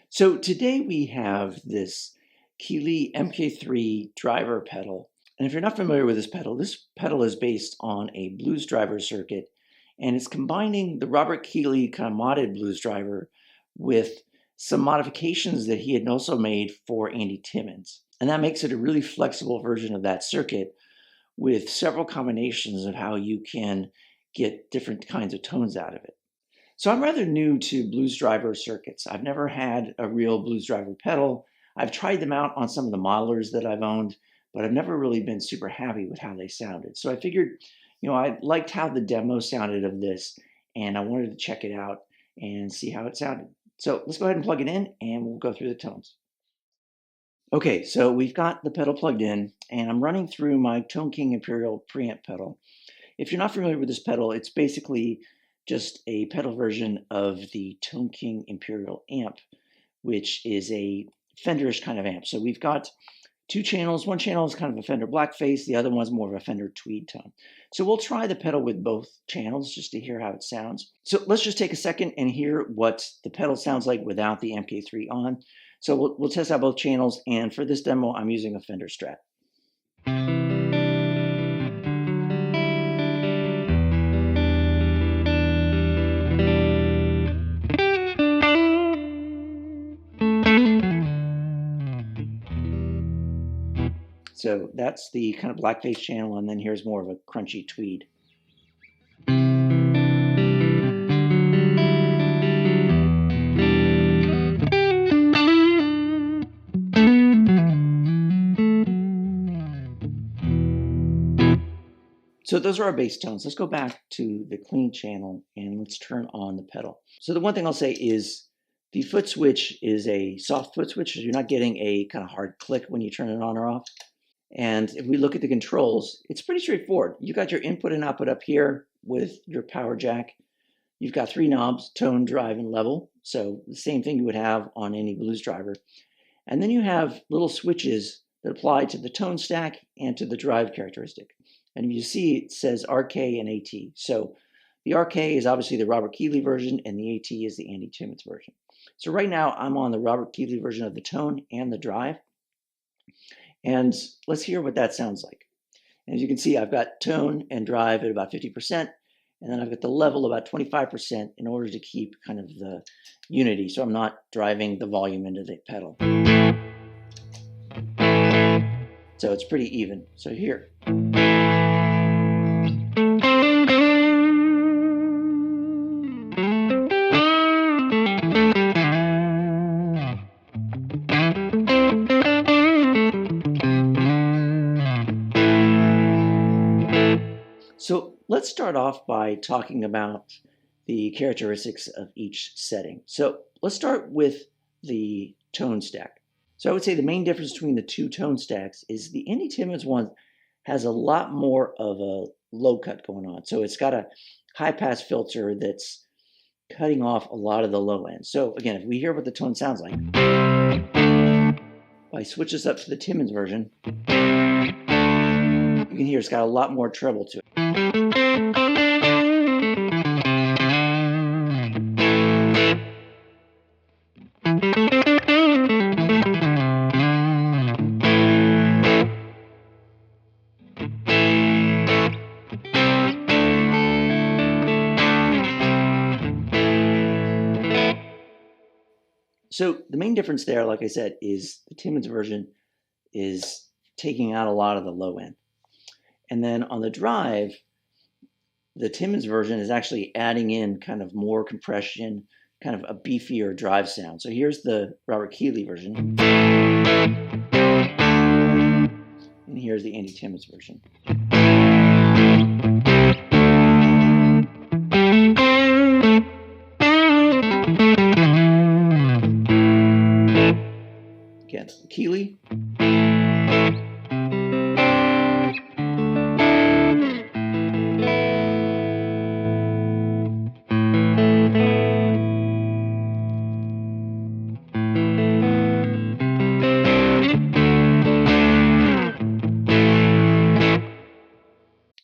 So today we have this Keeley Mk3 driver pedal. And if you're not familiar with this pedal is based on a blues driver circuit, and it's combining the Robert Keeley kind of modded blues driver with some modifications that he had also made for Andy Timmons. And that makes it a really flexible version of that circuit with several combinations of how you can get different kinds of tones out of it. So I'm rather new to blues driver circuits. I've never had a real blues driver pedal. I've tried them out on some of the modelers that I've owned, but I've never really been super happy with how they sounded. So I figured, I liked how the demo sounded of this, and I wanted to check it out and see how it sounded. So let's go ahead and plug it in, and we'll go through the tones. Okay, so we've got the pedal plugged in, and I'm running through my Tone King Imperial preamp pedal. If you're not familiar with this pedal, it's basically just a pedal version of the Tone King Imperial amp, which is a Fenderish kind of amp. So we've got two channels. One channel is kind of a Fender Blackface. The other one's more of a Fender Tweed tone. So we'll try the pedal with both channels just to hear how it sounds. So let's just take a second and hear what the pedal sounds like without the Mk3 on. So we'll test out both channels. And for this demo, I'm using a Fender Strat. So that's the kind of blackface channel, and then here's more of a crunchy tweed. So those are our bass tones. Let's go back to the clean channel and let's turn on the pedal. So the one thing I'll say is the foot switch is a soft foot switch. So you're not getting a kind of hard click when you turn it on or off. And if we look at the controls, it's pretty straightforward. You got your input and output up here with your power jack. You've got three knobs, tone, drive, and level. So the same thing you would have on any blues driver. And then you have little switches that apply to the tone stack and to the drive characteristic. And you see it says RK and AT. So the RK is obviously the Robert Keeley version, and the AT is the Andy Timmons version. So right now I'm on the Robert Keeley version of the tone and the drive. And let's hear what that sounds like. And as you can see, I've got tone and drive at about 50%, and then I've got the level about 25% in order to keep kind of the unity, so I'm not driving the volume into the pedal. So it's pretty even. So here. So let's start off by talking about the characteristics of each setting. So let's start with the tone stack. So I would say the main difference between the two tone stacks is the Andy Timmons one has a lot more of a low cut going on. So it's got a high pass filter that's cutting off a lot of the low end. So again, if we hear what the tone sounds like, if I switch this up to the Timmons version, you can hear it's got a lot more treble to it. So the main difference there, like I said, is the Timmons version is taking out a lot of the low end. And then on the drive, the Timmons version is actually adding in kind of more compression, kind of a beefier drive sound. So here's the Robert Keeley version. And here's the Andy Timmons version. Again, Keeley.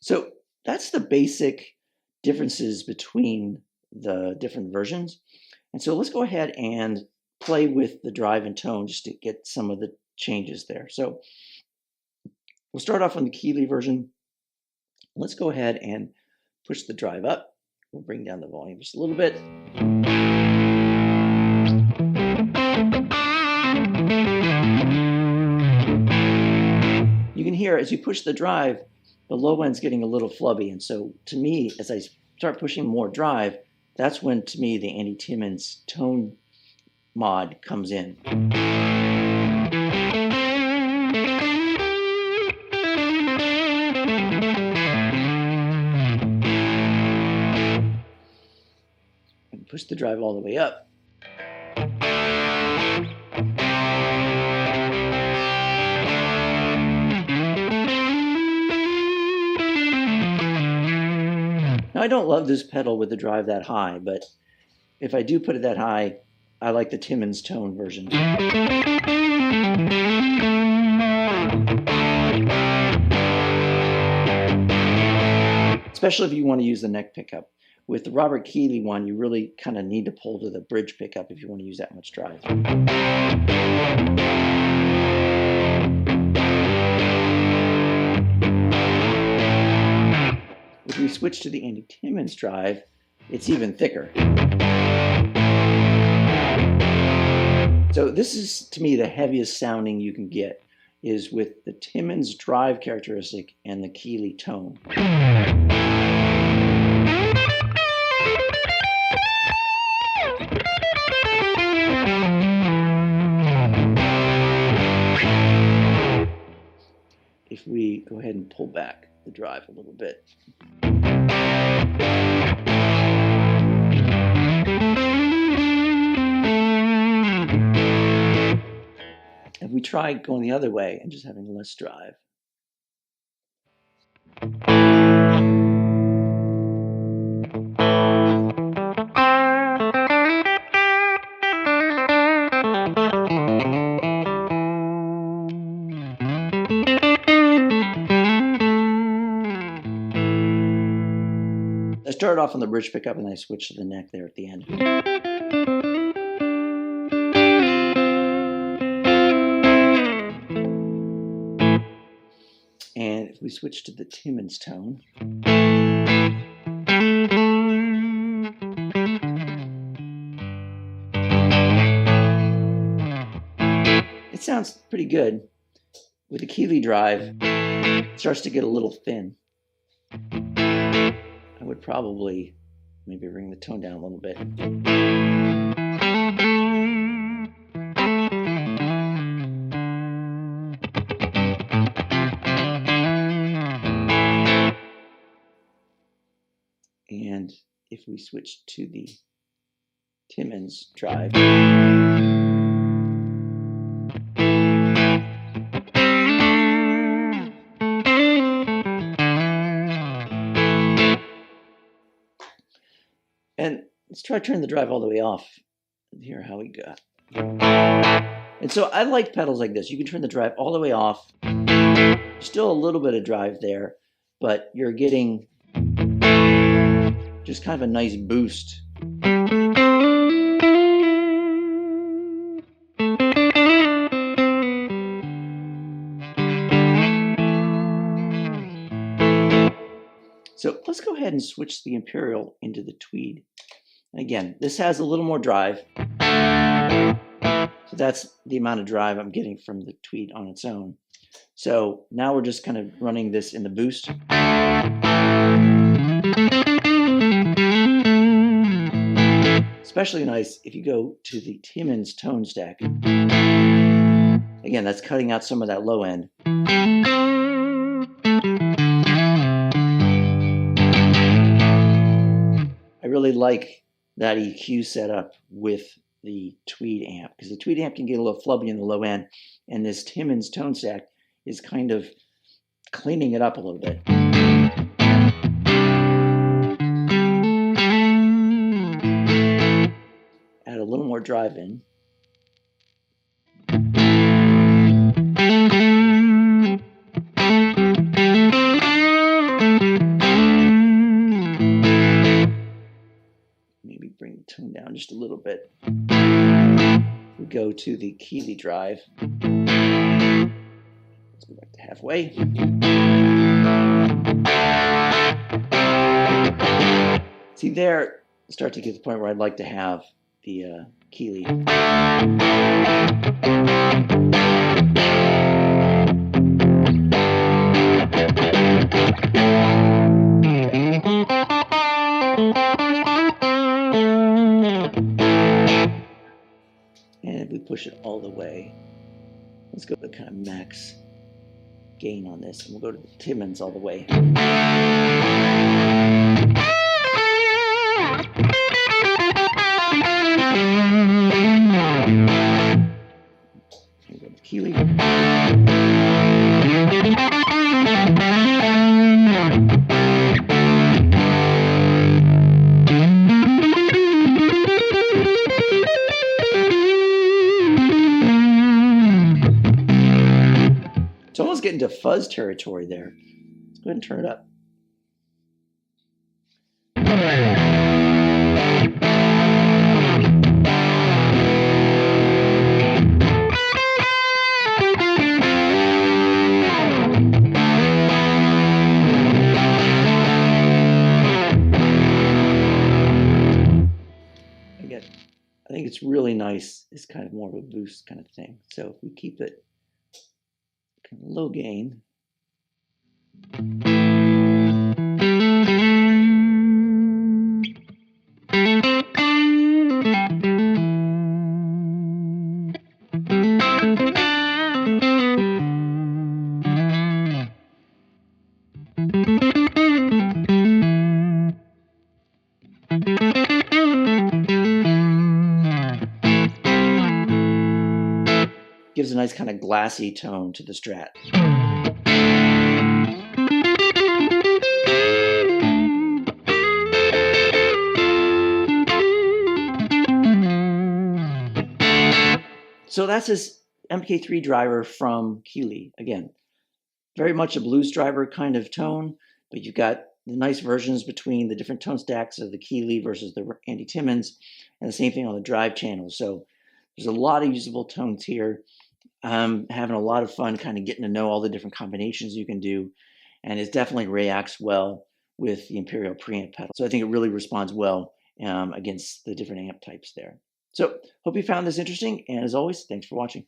So that's the basic differences between the different versions. And so let's go ahead and play with the drive and tone just to get some of the changes there. So we'll start off on the Keeley version. Let's go ahead and push the drive up. We'll bring down the volume just a little bit. You can hear as you push the drive, the low end's getting a little flubby. And so to me, as I start pushing more drive, that's when, to me, the Andy Timmons tone mod comes in. And push the drive all the way up. Now, I don't love this pedal with the drive that high, but if I do put it that high, I like the Timmons tone version. Especially if you want to use the neck pickup. With the Robert Keeley one, you really kind of need to pull to the bridge pickup if you want to use that much drive. If we switch to the Andy Timmons drive, it's even thicker. So this is, to me, the heaviest sounding you can get is with the Timmons drive characteristic and the Keeley tone. If we go ahead and pull back the drive a little bit. If we try going the other way and just having less drive. I started off on the bridge pickup and I switched to the neck there at the end. And if we switch to the Timmons tone, it sounds pretty good. With the Keeley drive, it starts to get a little thin. I would probably maybe bring the tone down a little bit. And if we switch to the Timmons drive, and let's try turning the drive all the way off and hear how we go. And so I like pedals like this. You can turn the drive all the way off. Still a little bit of drive there, but you're getting just kind of a nice boost. So let's go ahead and switch the Imperial into the Tweed. And again, this has a little more drive. So that's the amount of drive I'm getting from the Tweed on its own. So now we're just kind of running this in the boost. Especially nice if you go to the Timmons tone stack. Again, that's cutting out some of that low end. I really like that EQ setup with the Tweed amp, because the Tweed amp can get a little flubby in the low end, and this Timmons tone stack is kind of cleaning it up a little bit. Add a little more drive in. Maybe bring the tone down just a little bit. go to the Keeley Drive. Let's go back to halfway. See there, start to get to the point where I'd like to have the Keeley. And if we push it all the way, let's go to kind of max gain on this, and we'll go to the Timmons all the way. We'll go to Keeley. It's almost getting to fuzz territory there. Let's go ahead and turn it up. Again, I think it's really nice. It's kind of more of a boost kind of thing. So if we keep it kind of low gain. Gives a nice kind of glassy tone to the Strat. So that's this MK3 driver from Keeley. Again, very much a blues driver kind of tone, but you've got the nice versions between the different tone stacks of the Keeley versus the Andy Timmons, and the same thing on the drive channel. So there's a lot of usable tones here. I'm having a lot of fun kind of getting to know all the different combinations you can do, and it definitely reacts well with the Imperial preamp pedal. So I think it really responds well against the different amp types there. So hope you found this interesting, and as always, thanks for watching.